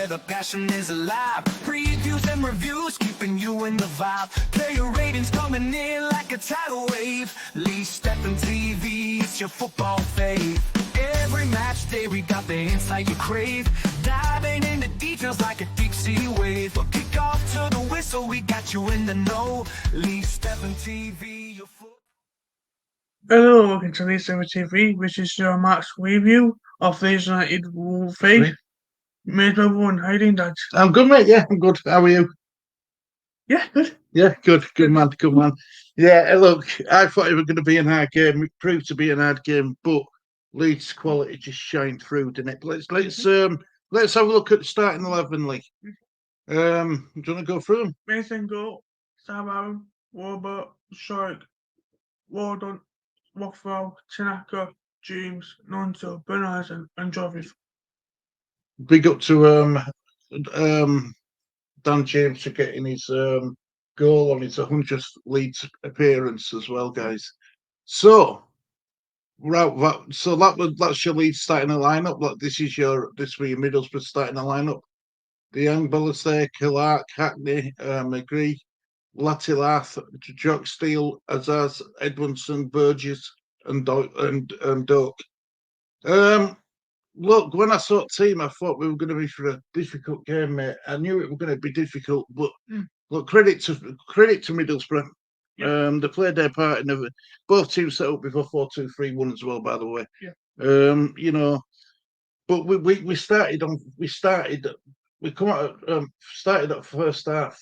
where the passion is alive. Previews and reviews, keeping you in the vibe. Player ratings coming in like a tidal wave. Lee Steppen TV, it's your football fave. Every match day we got the insight you crave. Diving into details like a deep sea wave. From kick off to the whistle, we got you in the know. Lee Steppen TV, your football. Hello, welcome to Leeds and Middlesbrough TV, which is your match review of Leeds United 3. Middlesbrough 1. How you doing, Dad? I'm good, mate. Yeah, I'm good. How are you? Yeah, good. Yeah, good man, good man. Yeah, look, I thought it was going to be a hard game. It proved to be a hard game, but Leeds' quality just shined through, didn't it? Let's have a look at the starting 11, Lee. Do you want to go through them? Mason goal, Sam Aaron, Robert, Shark, Wardon, Rothwell, Tanaka, James, Nonso, Bernard, and Jarvis. Big up to Dan James for getting his goal on his 100th Leeds appearance as well, guys. So, that's your Leeds starting a lineup. Like this was your Middlesbrough starting a lineup. The young fellas there: Clark, Hackney, McGree, Latilath, Jock Steele, Azaz, Edmondson, Burgess, and Doak. Look, when I saw the team, I thought we were going to be for a difficult game, mate. I knew it was going to be difficult, but look, credit to Middlesbrough. Yeah. They played their part in it. Both teams set up before 4-2-3-1 as well, by the way. Yeah. But we started at first half.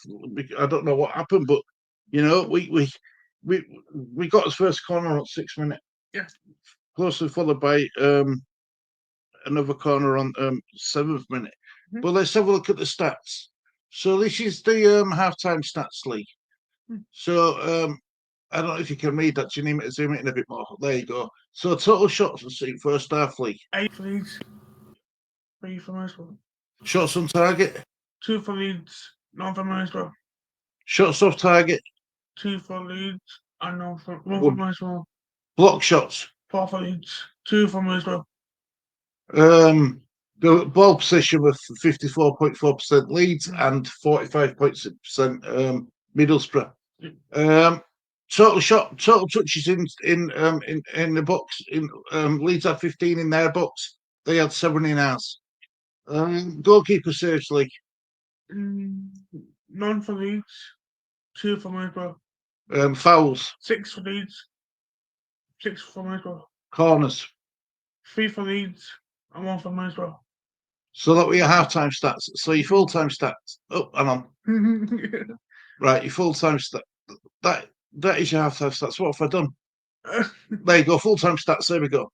I don't know what happened, but we got his first corner at 6 minutes. Yeah. Closely followed by another corner on 7th minute. But let's have a look at the stats. So this is the half-time stats league. So I don't know if you can read that. You need me to zoom it in a bit more. There you go. So total shots in first half league. 8 for Leeds, 3 for Middlesbrough. Shots on target. 2 for Leeds, none for Middlesbrough. Shots off target. 2 for Leeds and one for Middlesbrough. Block shots. 4 for Leeds, 2 for Middlesbrough. The ball position was 54.4% Leeds and 45.6% Middlesbrough. Total touches in the box. Leeds had 15 in their box. They had 7 in ours. Goalkeeper saves, League. None for Leeds, 2 for Middlesbrough. Fouls. 6 for Leeds, 6 for Middlesbrough. Corners. 3 for Leeds and 1 for Middlesbrough. So that were your half-time stats. So your full-time stats. Oh, hang on. Right, your full-time stats. That is your half-time stats. What have I done? There you go. Full-time stats. There we go.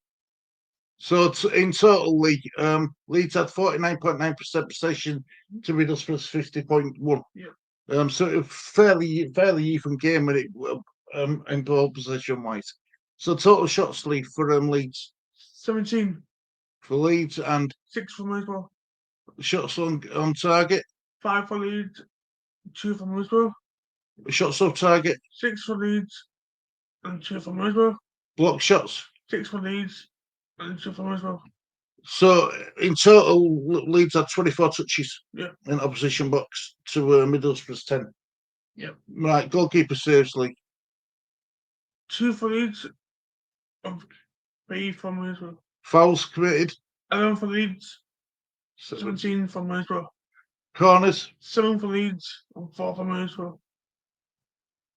So in total, Leeds had 49.9% possession to Middlesbrough's 50.1. Yeah. So it was fairly even game when it in ball possession wise. So total shots, Lee, for Leeds. 17 for Leeds and 6 for Middlesbrough. Shots on target. 5 for Leeds, 2 for Middlesbrough. Shots off target. 6 for Leeds and 2 for Middlesbrough. Block shots. 6 for Leeds and 2 for Middlesbrough. So in total, Leeds had 24 touches in opposition box to Middlesbrough's 10. Yeah. Right, goalkeeper saves, Lee. 2 for Leeds and 3 for Middlesbrough. Fouls committed. 11 for Leeds, 17 for Middlesbrough. Corners. 7 for Leeds and 4 for Middlesbrough.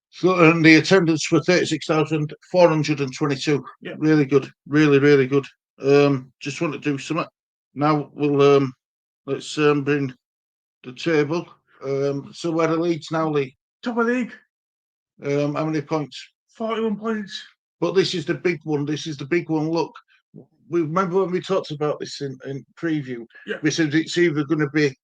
So, and the attendance were 36,422. Yeah. Really good. Really, really good. Just want to do something. Now we'll let's bring the table. So where are Leeds now, Lee? Top of the league. How many points? 41 points. But this is the big one. This is the big one. Look, we remember when we talked about this in preview. Yeah. We said it's either going to be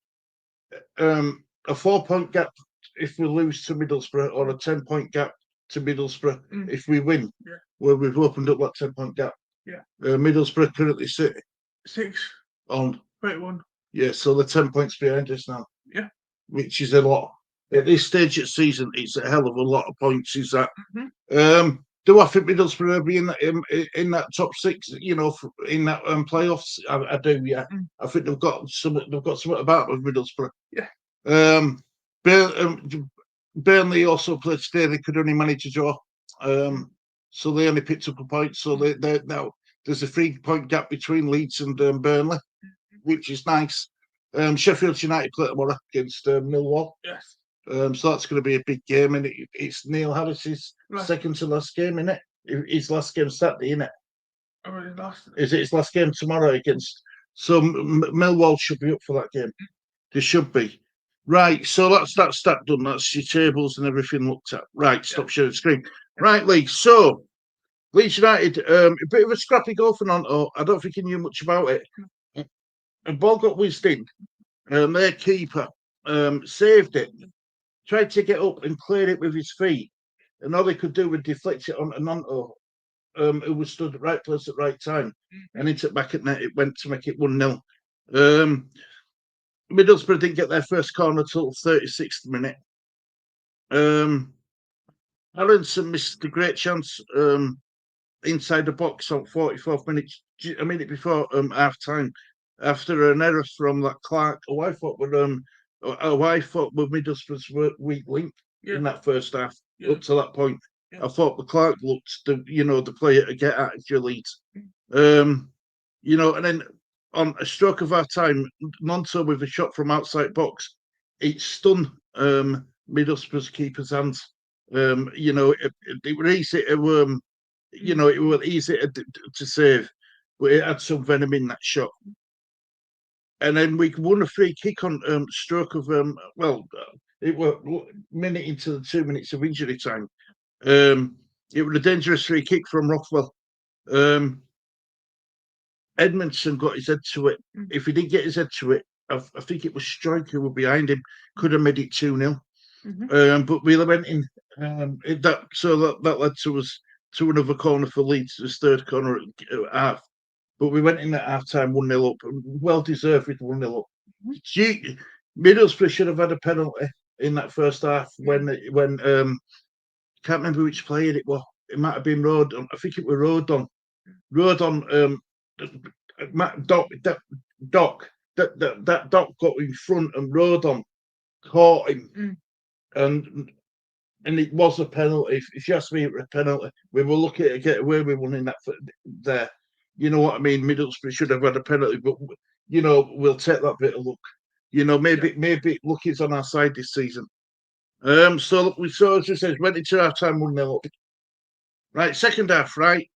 a 4-point gap if we lose to Middlesbrough, or a 10-point gap to Middlesbrough if we win. Yeah. Where we've opened up that 10-point gap. Yeah. Middlesbrough currently sit 6 on 31. Yeah, so they're 10 points behind us now. Yeah. Which is a lot. At this stage of the season, it's a hell of a lot of points, is that? Do I think Middlesbrough will be in that top six? In that playoffs, I do. Yeah, I think they've got something about with Middlesbrough. Yeah. Burnley also played today. They could only manage a draw, so they only picked up a point. So they now there's a 3-point gap between Leeds and Burnley, which is nice. Sheffield United play tomorrow against Millwall. Yes. So that's going to be a big game, and it's Neil Harris's second to last game, isn't it? His last game Saturday, isn't it? Is it his last game tomorrow against? So Millwall should be up for that game. They should be. Right, so that's that done. That's your tables and everything looked at. Right, stop sharing the screen. Right, Lee. So Leeds United, a bit of a scrappy goal for Nanto. I don't think he knew much about it. A ball got whizzed in. Their keeper saved it. Tried to get up and clear it with his feet, and all they could do was deflect it onto Nanto, who was stood at the right place at the right time, and into back at net. It went to make it 1-0. Middlesbrough didn't get their first corner till 36th minute. Aronson missed a great chance inside the box on 44th minute, a minute before half time, after an error from that Clark, who I thought were Middlesbrough's weak link in that first half. Up to that point, I thought the Clark looked the player to get at your Leeds. And then on a stroke of our time, Nanto with a shot from outside box, it stunned Middlesbrough's keeper's hands. It was easy to it was easy to save, but it had some venom in that shot. And then we won a free kick on stroke of it was minute into the 2 minutes of injury time. It was a dangerous free kick from Rothwell. Edmondson got his head to it. If he didn't get his head to it, I think it was Striker who were behind him. Could have made it 2-0. But we went in. That led to us to another corner for Leeds, this third corner at half. But we went in at half time 1-0 up. Well deserved with 1-0 up. Middlesbrough should have had a penalty in that first half when can't remember which player it was. It might have been Rodon. I think it was Rodon. Doc got in front and Rodon caught him, and it was a penalty. If you ask me, it was a penalty. We were lucky to get away with one in that there. You know what I mean? Middlesbrough should have had a penalty, but we'll take that bit of luck. Maybe luck is on our side this season. So we saw, as you said, went into half time 1-0 up. Right, second half, right.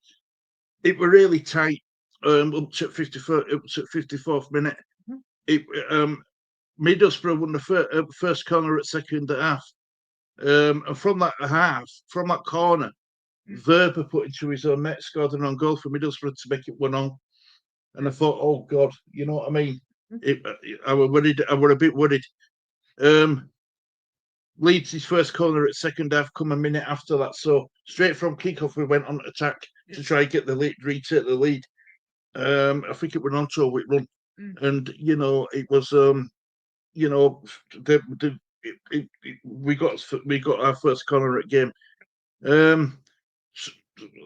It were really tight. Up to 54th minute. Middlesbrough won the first corner at second half. And from that corner, Verber put into his own net, scored an own goal for Middlesbrough to make it 1-0. And I thought, oh God, you know what I mean? I was worried. I was a bit worried. Leeds' first corner at second half come a minute after that. So straight from kickoff, we went on attack to try and get the lead, retake the lead. I think it went on to a weak run, and it was we got our first corner at game.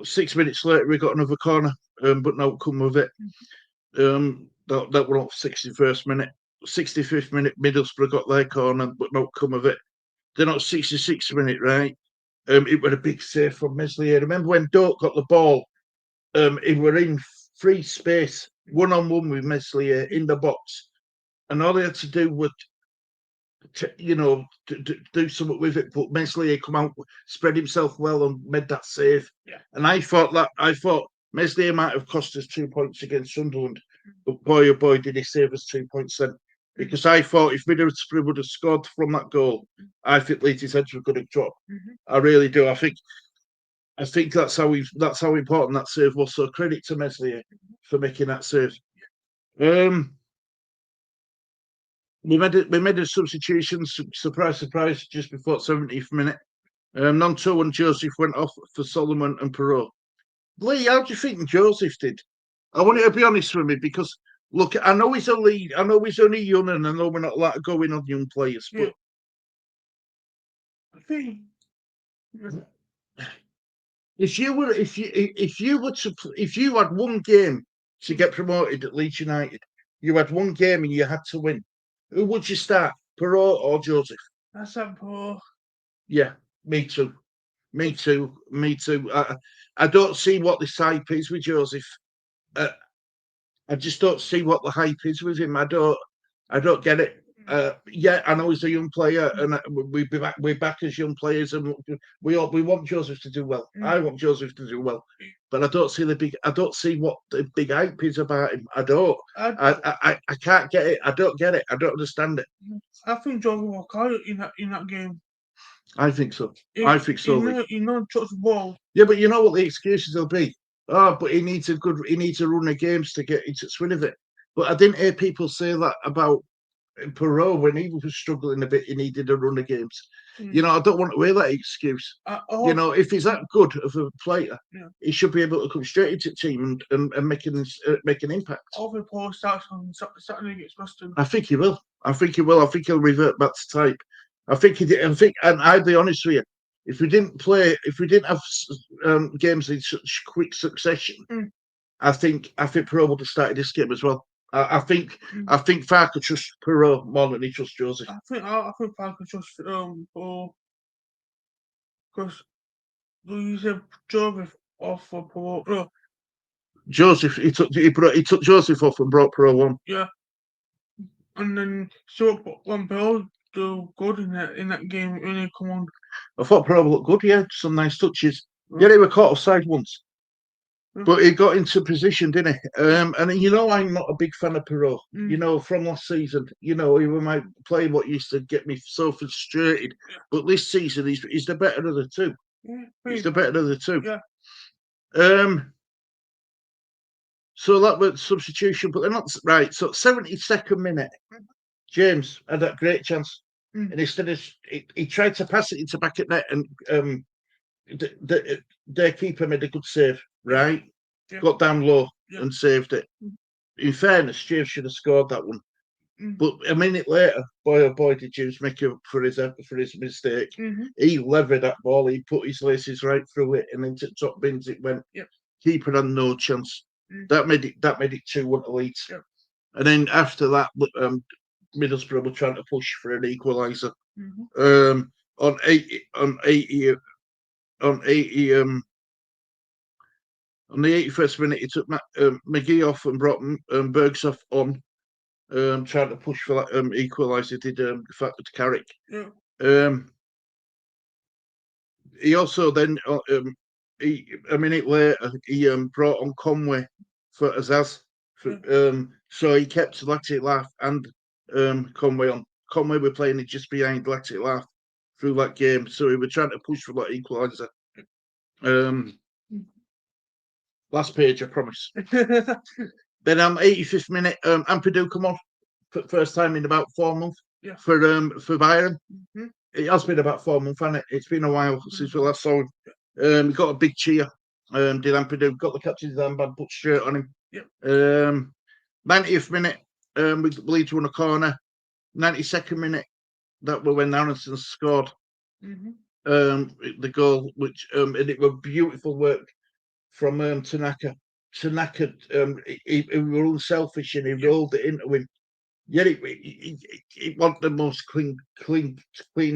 6 minutes later, we got another corner, but no outcome with it. That went off 61st minute. 65th minute, Middlesbrough got their corner, but no outcome of it. Then on 66th minute, right, it was a big save from Meslier. Remember when Doak got the ball? He were in free space, 1-on-1 with Meslier in the box, and all he had to do was to do something with it. But Meslier come out, spread himself well, and made that save. Yeah. And I thought Meslier might have cost us 2 points against Sunderland, but boy, oh boy, did he save us 2 points then. Because I thought if Middlesbrough would have scored from that goal, I think Leeds' heads were going to drop. I really do. I think that's how important that save was. So credit to Meslier for making that save. We made a substitution. Surprise, surprise! Just before 70th minute, Nanto and Joseph went off for Solomon and Perot. Lee, how do you think Joseph did? I want you to be honest with me because look, I know he's a lead. I know he's only young, and I know we're not allowed to go in on young players, but I think if you were if you had one game to get promoted at Leeds United, you had one game and you had to win. Who would you start, Perrault or Joseph? That's that poor. Yeah, me too. Me too. Me too. I don't see what this hype is with Joseph. I just don't see what the hype is with him. I don't get it. Yeah, I know he's a young player, and we're back as young players, and we want Joseph to do well. I want Joseph to do well, but I don't see what the big hype is about him. I can't get it. I don't get it. I don't understand it. I think Jordan will call it in that game. I think so. I think so. Touch the ball. Yeah, but you know what the excuses will be? Oh, but he needs a run of games to get into swing of it. But I didn't hear people say that about Perot when he was struggling a bit. He needed a run of games. You know, I don't want to hear that excuse. You know, if he's that good of a player, he should be able to come straight into the team and make an impact. Hopefully, Paul starts on Saturday against Western. I think he will. I think he will. I think he'll revert back to type. I think he did. And I'll be honest with you. If we didn't have games in such quick succession, I think Perot would have started this game as well. I think Farker trusts Perot more than he trusts Joseph. I think Farker trusts Paul because you said Joseph off for Perot. No. Joseph, he took Joseph off and brought Perot on. Yeah, and then so when Perot do good in that game when he come on. I thought Perot looked good. Yeah, some nice touches. Yeah, he were caught offside once. But he got into position, didn't he? And you know, I'm not a big fan of Perot. You know, from last season, you know, he was my player what used to get me so frustrated. But this season, he's the better of the two. Yeah, he's the better of the two. Yeah. So that was substitution, but they're not right. So 72nd minute, James had that great chance, and instead of he tried to pass it into back at net, and their keeper made a good save. Right, got down low and saved it. In fairness, James should have scored that one. But a minute later, boy oh boy, did James make up for his mistake. He levered that ball. He put his laces right through it, and into top bins it went. Keeper had no chance. That made it 2-1 to Leeds. And then after that, Middlesbrough were trying to push for an equaliser. On the 81st minute, he took McGee off and brought Bergsoff on, trying to push for that equaliser. Did Carrick. He also then, a minute later, he brought on Conway for Azaz. So he kept Latte Laugh and Conway on. Conway were playing it just behind Latte Laugh through that game. So we were trying to push for that equaliser. Last page, I promise. Then 85th minute, Ampadu come on for the first time in about 4 months for Byron. It has been about 4 months, hasn't it? It's been a while since we last saw him. He got a big cheer. Did Ampadu, got the captain's armband put straight on him. 90th minute, we Leeds won a corner. 92nd minute, that was when Aronson scored the goal, which and it was beautiful work from Tanaka. Tanaka, he was unselfish and he rolled it into him. Yet it wasn't the most clean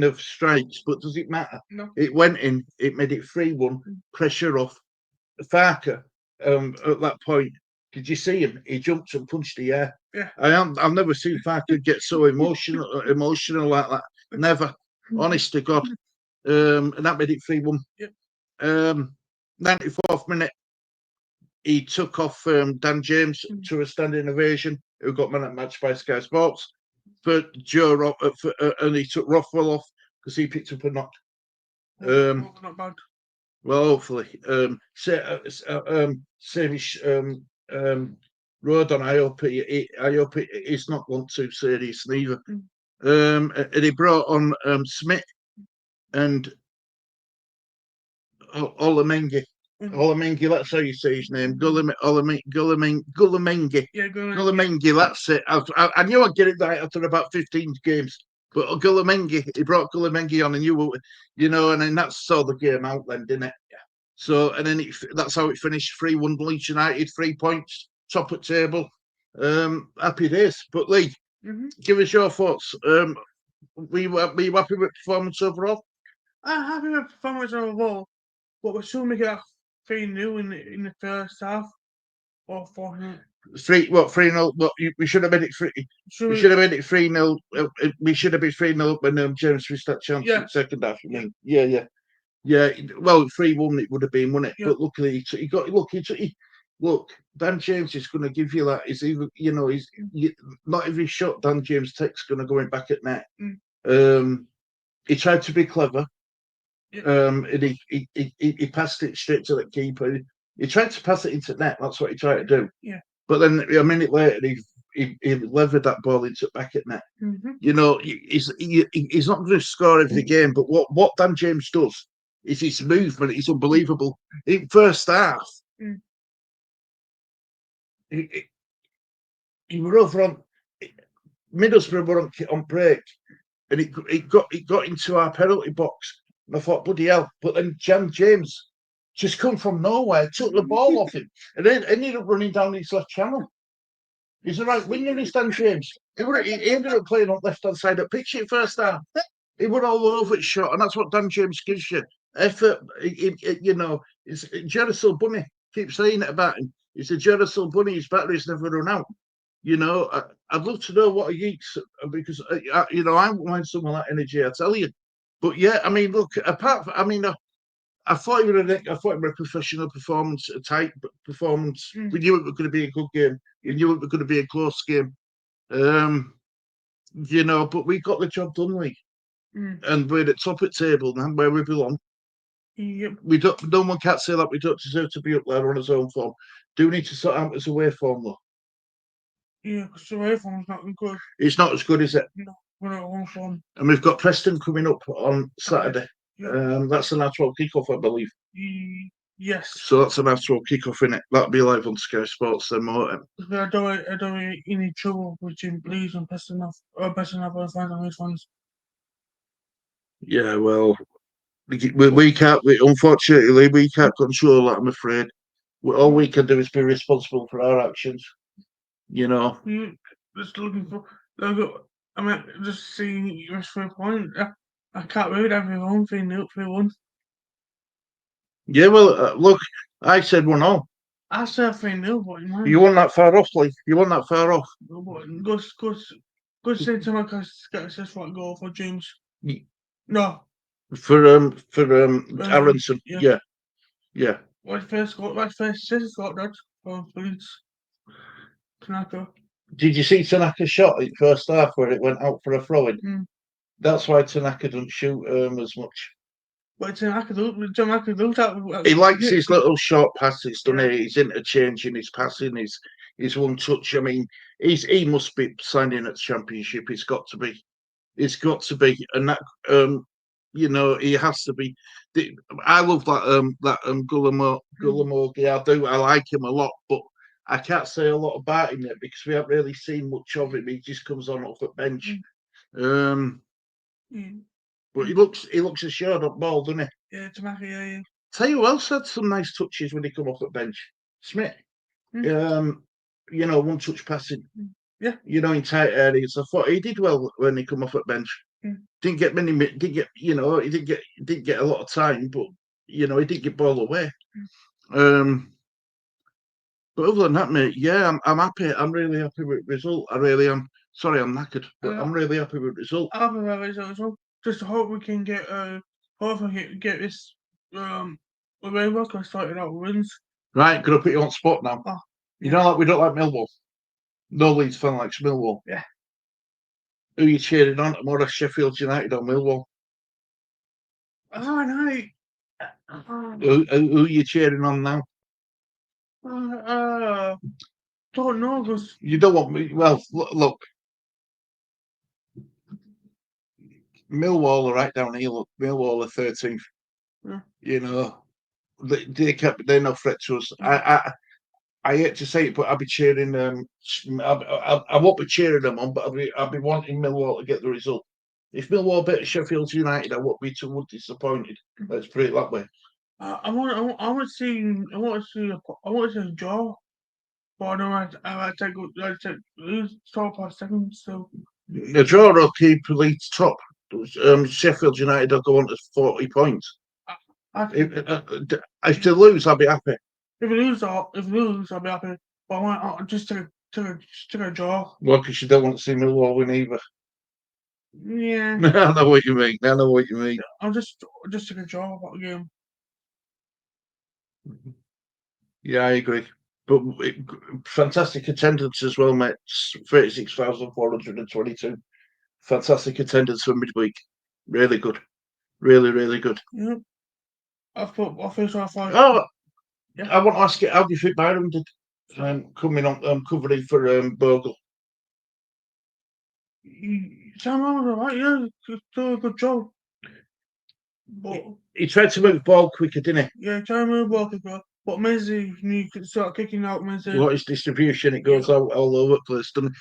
of strikes, but does it matter? No. It went in, it made it 3-1, pressure off. Farker, at that point, did you see him? He jumped and punched the air. Yeah. I've never seen Farker get so emotional like that. Never. Honest to God. And that made it 3-1. 94th minute, he took off Dan James to a standing ovation, who got man at match by Sky Sports. For Joe, and he took Rothwell off because he picked up a knock. Not bad. Well, hopefully, Samish Rodon. I hope it's not one too serious neither. And he brought on Smith and Olamengi. Olamengi, that's how you say his name. Gulamengi. Yeah, Gulamengi, that's it. I knew I'd get it right after about 15 games. But Gulamengi, he brought Gulamengi on, and you know, and then that saw the game out then, didn't it? So, and then that's how it finished. 3-1 Leeds United, 3 points, top at table. Happy days. But Lee, give us your thoughts. Were you happy with performance overall? I'm happy with performance overall, but we're still making that 3-0 in the first half. Or 4-0. 3-0. We should have made it 3. We should have made it 3-0. We should have been 3-0 when James missed that chance in the second half. I mean, yeah. Well, 3-1 it would have been, wouldn't it? But luckily, he got lucky. Look, Dan James is going to give you that. He's even, not every shot Dan James takes going to go in back at net. He tried to be clever. And he passed it straight to the keeper. He tried to pass it into net. That's what he tried to do. Yeah. But then a minute later, he levered that ball into back at net. He's not going to score every game, but what Dan James does is his movement is unbelievable. In first half, he were over on Middlesbrough were on break, and it got into our penalty box. And I thought, bloody hell! But then Dan James just come from nowhere, took the ball off him, and then ended up running down his left channel. He's the right winger, is Dan James. He ended up playing on left hand side of pitch in first half. He were all over his shot, and that's what Dan James gives you. Effort, it's Jericho Bunny. Keep saying it about him. He's a Jericho Bunny. His battery's never run out. I'd love to know what he eats because I wouldn't mind some of that energy. I tell you, but yeah, I mean, look. I thought it were a professional performance, a tight performance. We knew it was going to be a good game. We knew it was going to be a close game. But we got the job done, Lee. And we're at the top of the table now, where we belong. Yep. No one can say that we don't deserve to be up there on his own form. Do we need to sort out his away form, though? Yeah, because the away form's not good. It's not as good, is it? No, we're at home form. And we've got Preston coming up on Saturday. Yeah. That's a natural kickoff, I believe. Yes. So that's a natural kickoff, innit? That'll be live on Sky Sports then, won't it? I don't want any trouble between Leeds and Preston or Preston have fans on these ones. Yeah, well, we can't. Unfortunately, we can't control that. I'm afraid. All we can do is be responsible for our actions. Just looking for. Just seeing your 3 point. I can't believe that we're home 3-1. Yeah, well, look, I said 1-0. I said 3-0, but you weren't that far off, Lee. You weren't that far off. Good say to my guys, get us one goal for James. No. For Aronson. Yeah. What's first assist got that for Leeds? Tanaka. Did you see Tanaka's shot in first half where it went out for a throw-in? That's why Tanaka doesn't shoot as much. But Tanaka does that. He likes his little short passes, doesn't he? His interchanging, his passing, his one touch. I mean, he must be signing at the Championship. He's got to be. And that he has to be. I love that Gulamogi. I do. I like him a lot, but I can't say a lot about him yet because we haven't really seen much of him. He just comes on off the bench. But he looks a short up ball, doesn't he? Yeah, Tanaka, yeah. Tell you who else had some nice touches when he come off the bench? Smith. One touch passing. Yeah. In tight areas. I thought he did well when he come off the bench. Didn't get many. He didn't get a lot of time, but he didn't get ball away. But other than that, mate, yeah, I'm happy. I'm really happy with the result. I really am. Sorry, I'm knackered, but I'm really happy with the result. I'm happy with the result as well. Just hope we can get this away record started out with wins. Right, gonna put you on spot now. Oh, we don't like Millwall. No Leeds fan likes Millwall. Yeah. Who are you cheering on tomorrow? Sheffield United or Millwall? Oh no. Who are you cheering on now? Don't know because you don't want me. Well, look. Millwall are right down here. Look, Millwall are 13th. Yeah. They're no threat to us. I hate to say it, but I'll be cheering them. I won't be cheering them on, but I'll be wanting Millwall to get the result. If Millwall beat Sheffield United, I won't be too disappointed. Let's put it that way. I want to see, I want to see a draw. But I know I take lose 12 past seconds. So The draw will keep Leeds top. Sheffield United will go on to 40 points. If they lose, I'll be happy. If we lose, I'll be happy. But I'll just take a draw. Well, because you don't want to see Millwall win either. Yeah. I know what you mean. I know what you mean. I'll just take a draw about the game. Yeah, I agree. But fantastic attendance as well, mate. 36,422. Fantastic attendance for midweek. Really good. Really, really good. Yeah. I feel so. Oh, Yeah. I want to ask you, how do you think Byron did coming on covering for Bogle? Sam was alright, yeah. He's doing a good job. But He tried to move the ball quicker, didn't he? yeah, try and move well, but Messi, you could start kicking out Messi. What is distribution? It goes out all over the place, doesn't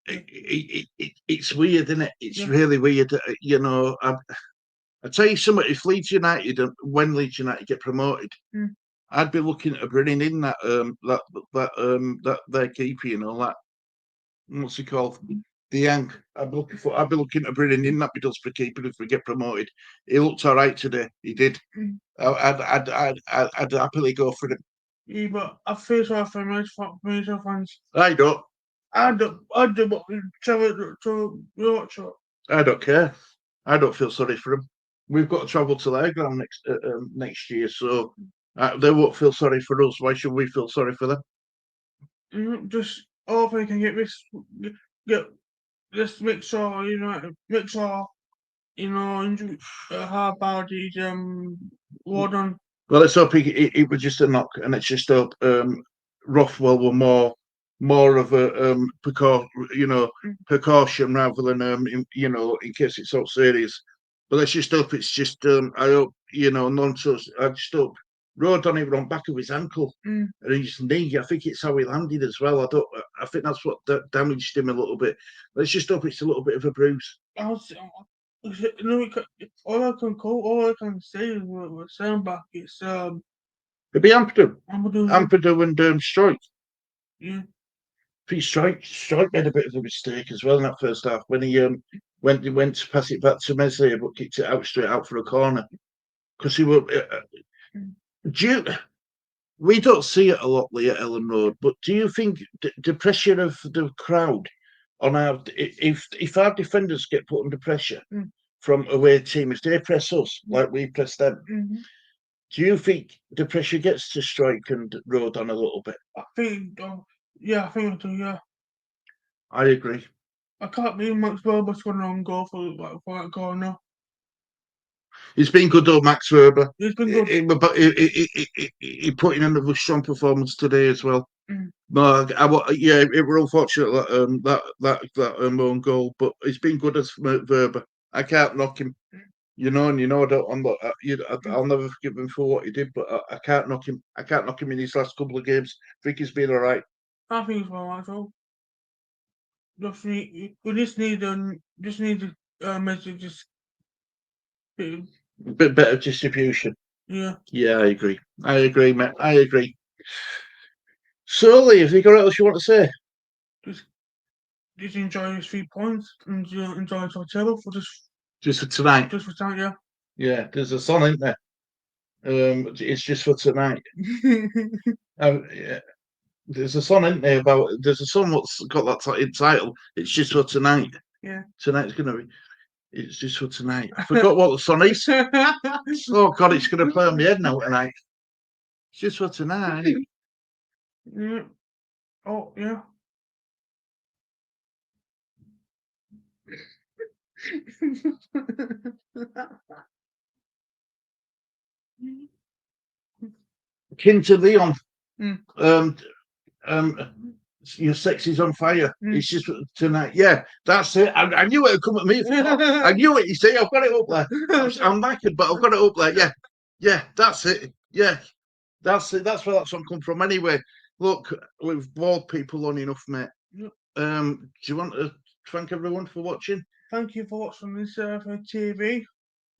it? It's weird, isn't it? It's really weird. You know, I tell you something. If Leeds United, when Leeds United get promoted, I'd be looking at bringing in that their keeper, you know, that what's he called, the Yang. I'd be looking at bringing in that Middlesbrough keeper if we get promoted. He looked all right today. He did. I'd happily go for him. Yeah, but I feel sorry for Middlesbrough fans. I don't. I do, but to watch it. I don't care. I don't feel sorry for them. We've got to travel to their ground next year, so they won't feel sorry for us. Why should we feel sorry for them? Just hope they can get this mixer, injury, how bad he's Warden. Well, let's hope it was just a knock, and let's just hope Rothwell were more of a precaution rather than in case it's so serious. But let's just hope it's just I hope I just hope Road on it on back of his ankle and his knee. I think it's how he landed as well. I think that's what damaged him a little bit. Let's just hope it's a little bit of a bruise. All I can say is with saying back, it's It'd be Ampadu and Strike. Yeah. I think Strike made a bit of a mistake as well in that first half when he went to pass it back to Meslier but kicked it out straight out for a corner because he were. We don't see it a lot, Lee, at Ellen Road, but do you think the pressure of the crowd on if our defenders get put under pressure from away team, if they press us like we press them, do you think the pressure gets to Strike and Road on a little bit? I think I do, yeah. I agree. I can't believe Max Wilber's going on goal for that corner. It's been good though, Max Werber. It's been good. He put in another strong performance today as well. But it were unfortunate that own goal, but it's been good as Werber. I can't knock him, and I'll never forgive him for what he did, but I can't knock him. I can't knock him in his last couple of games. I think he's been all right. I think he's all right, so. We just need messages. A bit better distribution. Yeah. Yeah, I agree, mate. I agree. So, Lee, have you got else you want to say? Just enjoy his 3 points and enjoy the hotel for just for tonight. Just for tonight, yeah. Yeah, there's a song, isn't there? It's just for tonight. Yeah. There's a song, isn't there? There's a song that's got that title. It's just for tonight. Yeah. Tonight's gonna be. It's just for tonight. I forgot what the song is. Oh God, it's gonna play on my head now tonight. It's just for tonight. Yeah. Oh yeah. Kinta Leon. Your sex is on fire. It's just for tonight. Yeah, that's it. I knew it would come at me. I knew it. You see, I've got it up there. I'm knackered, but I've got it up there. Yeah, that's it. Yeah, that's it. That's where that song come from. Anyway, look, we've bored people long enough, mate. Do you want to thank everyone for watching? Thank you for watching this for TV.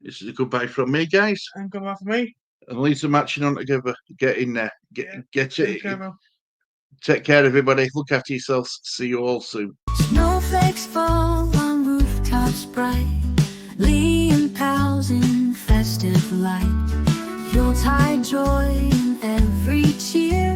This is a goodbye from me, guys. And goodbye from me. And Leeds are matching on together. Get in there. Yeah. Get it. Together. Take care, everybody. Look after yourselves. See you all soon. Snowflakes fall on rooftops bright, Lee and pals in festive light, Yuletide joy in every cheer.